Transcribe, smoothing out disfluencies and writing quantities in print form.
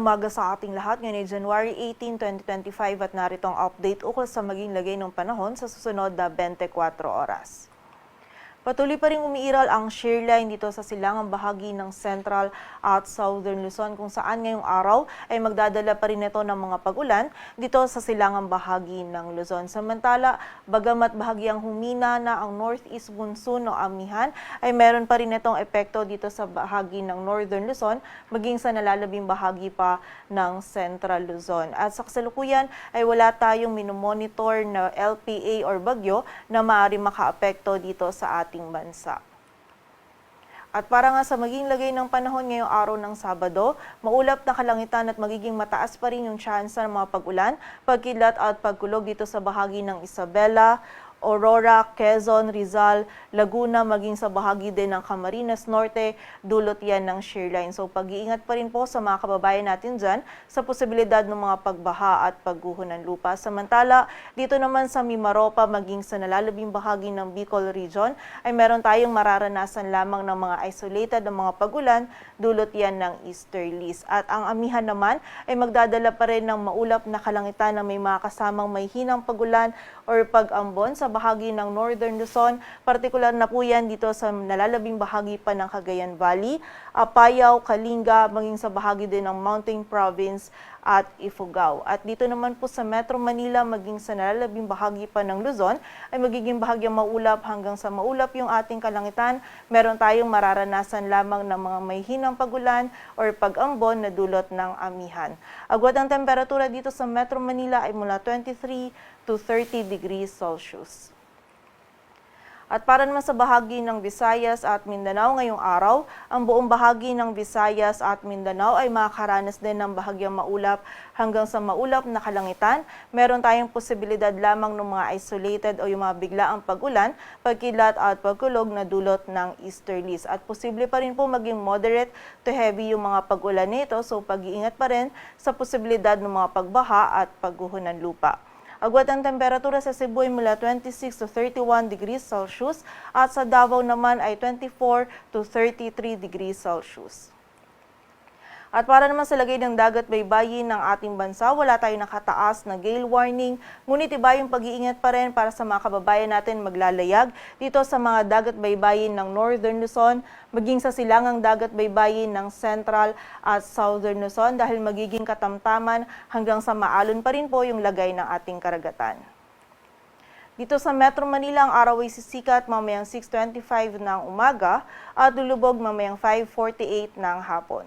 umaga sa ating lahat. Ngayon ay January 18, 2025 at narito ang update ukol sa maging lagay ng panahon sa susunod na 24 oras. Patuloy pa rin umiiral ang shear line dito sa silangang bahagi ng Central at Southern Luzon kung saan ngayong araw ay magdadala pa rin ito ng mga pag-ulan dito sa silangang bahagi ng Luzon. Samantala, bagamat bahagyang humina na ang northeast monsoon o amihan, ay meron pa rin itong epekto dito sa bahagi ng Northern Luzon maging sa nalalabing bahagi pa ng Central Luzon. At sa kasalukuyan ay wala tayong minomonitor na LPA or bagyo na maaari makaapekto dito sa ating bansa. At para nga sa maging lagay ng panahon ngayong araw ng Sabado, maulap na kalangitan at magiging mataas pa rin yung tsansa ng mga pag-ulan, pagkilat at pagkulog dito sa bahagi ng Isabela, Aurora, Quezon, Rizal, Laguna, maging sa bahagi din ng Camarines Norte, dulot yan ng shear line. So pag-iingat pa rin po sa mga kababayan natin dyan sa posibilidad ng mga pagbaha at pagguho ng lupa. Samantala, dito naman sa Mimaropa, maging sa nalalabing bahagi ng Bicol Region, ay meron tayong mararanasan lamang ng mga isolated na mga pag-ulan, dulot yan ng easterlies. At ang amihan naman ay magdadala pa rin ng maulap na kalangitan na may mga kasamang may hinang pag-ulan or pag-ambon sa bahagi ng Northern Luzon, partikular na po yan dito sa nalalabing bahagi pa ng Cagayan Valley, Apayao, Kalinga, maging sa bahagi din ng Mountain Province at Ifugao. At dito naman po sa Metro Manila, maging sa nalalabing bahagi pa ng Luzon, ay magiging bahagyang maulap hanggang sa maulap yung ating kalangitan. Meron tayong mararanasan lamang ng mga may hinang pag-ulan or pag-ambon na dulot ng amihan. Agwat ang temperatura dito sa Metro Manila ay mula 23 to 30 degrees Celsius. At para naman sa bahagi ng Visayas at Mindanao ngayong araw, ang buong bahagi ng Visayas at Mindanao ay makakaranas din ng bahagyang maulap hanggang sa maulap na kalangitan. Meron tayong posibilidad lamang ng mga isolated o yung mga biglaang pag-ulan, pagkilat at pagkulog na dulot ng easterlies. At posible pa rin po maging moderate to heavy yung mga pag-ulan nito, so pag-iingat pa rin sa posibilidad ng mga pagbaha at pagguho ng lupa. Agwat ang temperatura sa Cebu ay mula 26 to 31 degrees Celsius at sa Davao naman ay 24 to 33 degrees Celsius. At para naman sa lagay ng dagat baybayin ng ating bansa, wala tayong nakataas na gale warning, ngunit iba yung pag-iingat pa rin para sa mga kababayan natin maglalayag dito sa mga dagat baybayin ng Northern Luzon, maging sa silangang dagat baybayin ng Central at Southern Luzon dahil magiging katamtaman hanggang sa maalon pa rin po yung lagay ng ating karagatan. Dito sa Metro Manila, ang araw ay sisikat mamayang 6:25 ng umaga at lulubog mamayang 5:48 ng hapon.